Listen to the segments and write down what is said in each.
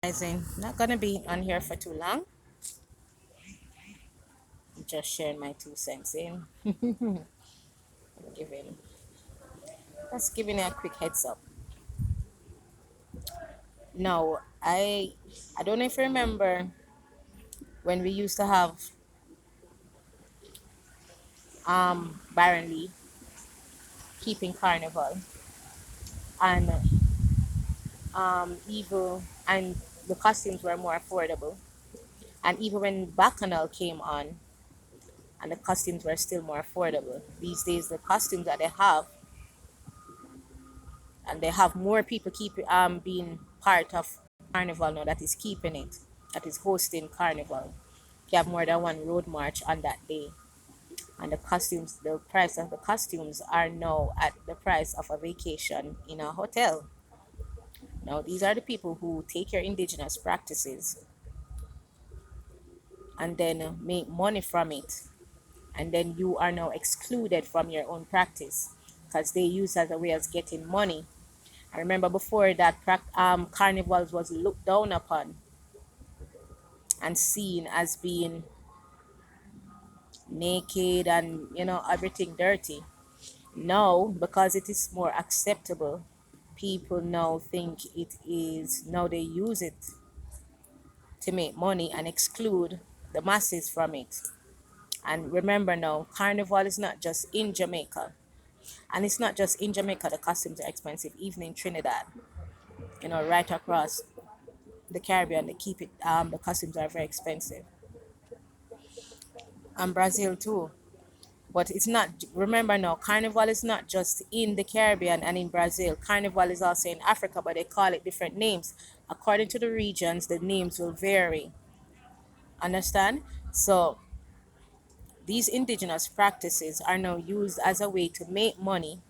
Not gonna be on here for too long. Just sharing my 2 cents in. Giving just giving you a quick heads up. No, I don't know if you remember when we used to have Baron Lee keeping carnival and evil and the costumes were more affordable. And even when Bacchanal came on and the costumes were still more affordable. These days the costumes that they have and they have more people keep being part of carnival now that is keeping it, that is hosting carnival. You have more than one road march on that day. And the costumes, the price of the costumes are now at the price of a vacation in a hotel. Now these are the people who take your indigenous practices and then make money from it, and then you are now excluded from your own practice because they use as a way of getting money. I remember before that carnivals was looked down upon and seen as being naked and everything dirty. Now, because it is more acceptable, people now think it is, now they use it to make money and exclude the masses from it. And remember now, carnival is not just in Jamaica. And it's not just in Jamaica, the costumes are expensive, even in Trinidad, right across the Caribbean, they keep it, the costumes are very expensive. And Brazil too. But it's not, remember now, Carnival is not just in the Caribbean and in Brazil. Carnival is also in Africa, but they call it different names. According to the regions, the names will vary. Understand? So these indigenous practices are now used as a way to make money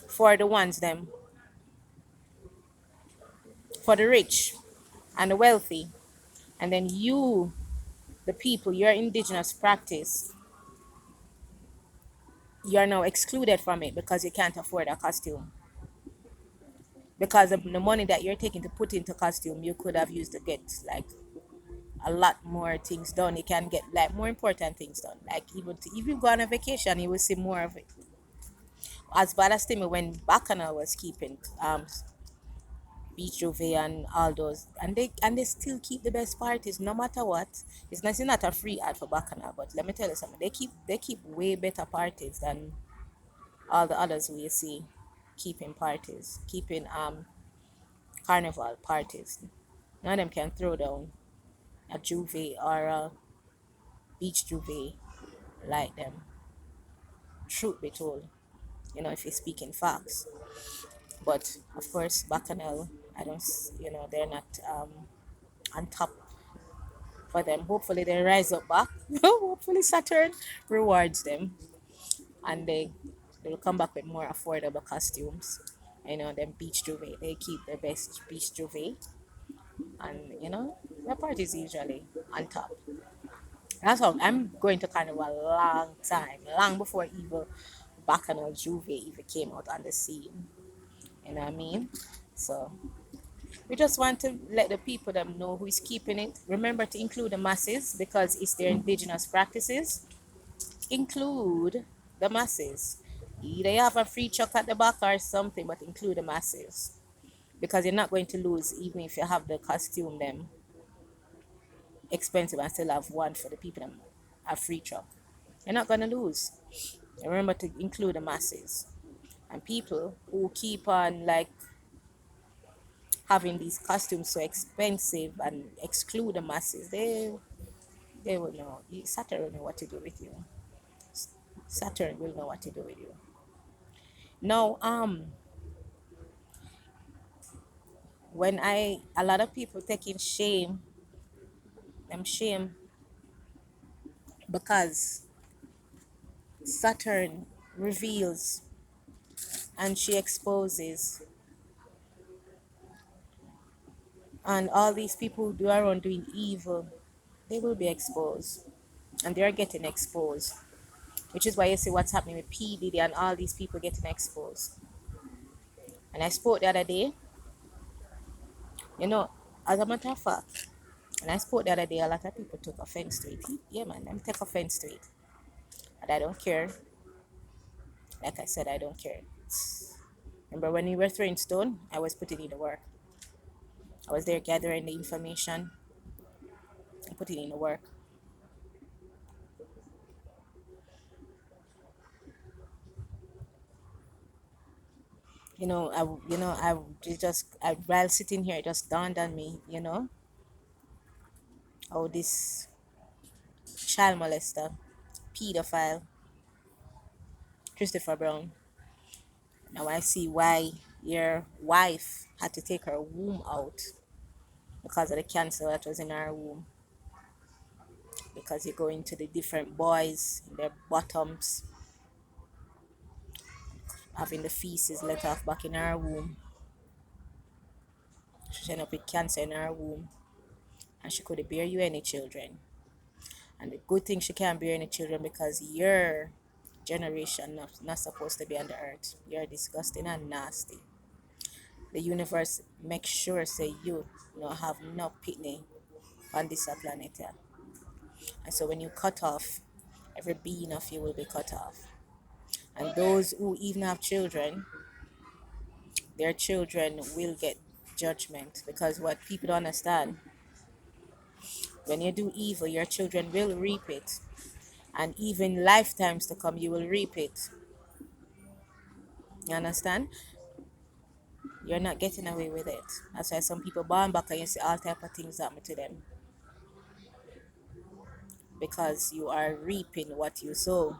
for the ones them, for the rich and the wealthy. And then you, the people, your indigenous practice, you are now excluded from it because you can't afford a costume. Because of the money that you're taking to put into costume, you could have used to get like a lot more things done. You can get like more important things done. Like even if you go on a vacation, you will see more of it. As bad as Timmy when Bacchanal was keeping Beach Juve and all those, and they still keep the best parties no matter what. It's not a free ad for Bacchanal, but let me tell you something. They keep way better parties than all the others we see keeping parties, keeping carnival parties. None of them can throw down a Juve or a beach Juve like them. Truth be told, if you're speaking facts. But of course, Bacchanal, I don't, they're not on top for them. Hopefully, they rise up back. Hopefully, Saturn rewards them and they'll come back with more affordable costumes. Them beach Juve, they keep the best beach Juve, and the parties usually on top. That's how I'm going to Carnival a long time, long before even Bacchanal Juve even came out on the scene. You know what I mean? So we just want to let the people them know who is keeping it. Remember to include the masses because it's their indigenous practices. Include the masses. Either you have a free truck at the back or something, but include the masses because you're not going to lose even if you have the costume them expensive and still have one for the people that have free truck. You're not gonna lose. Remember to include the masses and people who keep on like having these costumes so expensive and exclude the masses. They will know. Saturn will know what to do with you. Saturn will know what to do with you. Now, when a lot of people taking shame because Saturn reveals and she exposes, and all these people who do around doing evil, they will be exposed, and they are getting exposed, which is why you see what's happening with P Diddy and all these people getting exposed. And I spoke the other day You know, as a matter of fact, and I spoke the other day, a lot of people took offense to it. Yeah, man, them take offense to it. And I don't care. Like I said, I don't care. Remember when we were throwing stone, I was putting in the work. I was there gathering the information and putting in the work. While sitting here, it just dawned on me, how this child molester, pedophile, Christopher Brown. Now I see why your wife had to take her womb out because of the cancer that was in her womb. Because you go into the different boys, their bottoms, having the feces let off back in her womb. She ended up with cancer in her womb, and she couldn't bear you any children. And the good thing she can't bear any children because your generation not supposed to be on the earth. You're disgusting and nasty. The universe makes sure say you have no pitney on this planet here. And so when you cut off, every being of you will be cut off. And those who even have children, their children will get judgment because what people don't understand, when you do evil, your children will reap it. And even lifetimes to come, you will reap it. You understand? You're not getting away with it. That's why some people born back and you see all type of things happen to them. Because you are reaping what you sow.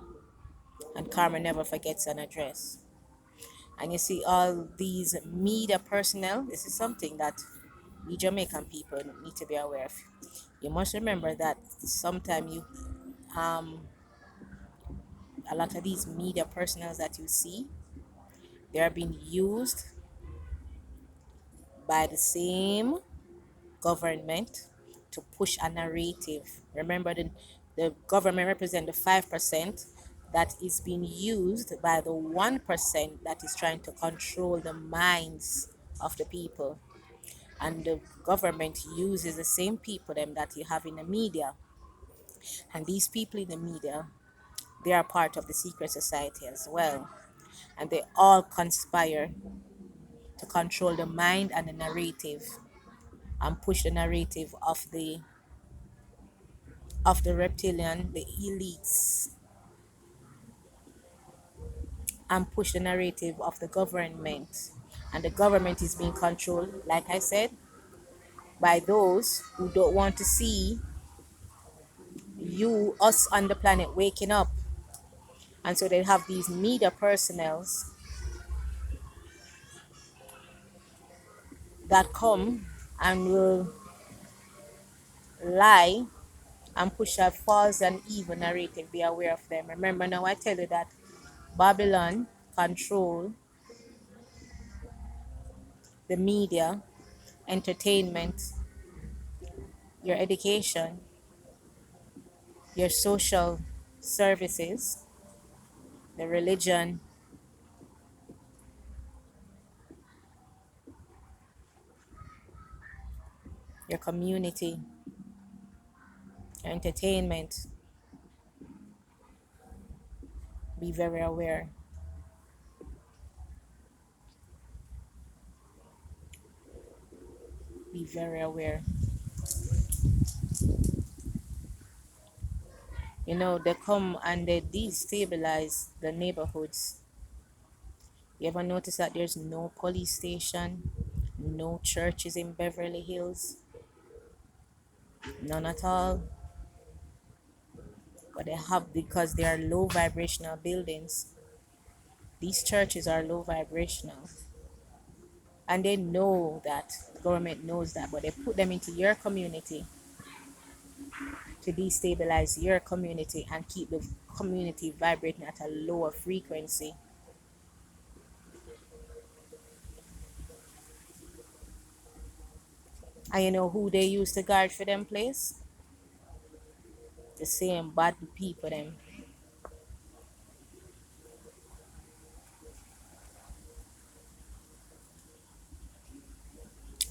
And karma never forgets an address. And you see all these media personnel, this is something that we Jamaican people need to be aware of. You must remember that sometimes um a lot of these media personnel that you see, they are being used by the same government to push a narrative. Remember, the government represents the 5% that is being used by the 1% that is trying to control the minds of the people. And the government uses the same people them that you have in the media. And these people in the media, they are part of the secret society as well. And they all conspire to control the mind and the narrative and push the narrative of the reptilian, the elites, and push the narrative of the government. And the government is being controlled, like I said, by those who don't want to see us on the planet waking up. And so they have these media personnels that come and will lie and push a false and evil narrative. Be aware of them. Remember now I tell you that Babylon control the media, entertainment, your education, your social services, the religion, your community, your entertainment. Be very aware. Be very aware. They come and they destabilize the neighborhoods. You ever notice that there's no police station, no churches in Beverly Hills? None at all. But they have because they are low vibrational buildings. These churches are low vibrational. And they know that, the government knows that, but they put them into your community to destabilize your community and keep the community vibrating at a lower frequency. And you know who they use to guard for them place? The same bad people them.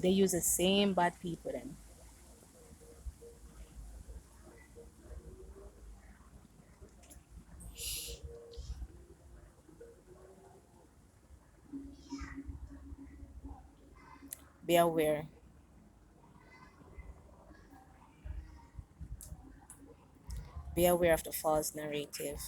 They use the same bad people then. Be aware. Be aware of the false narrative.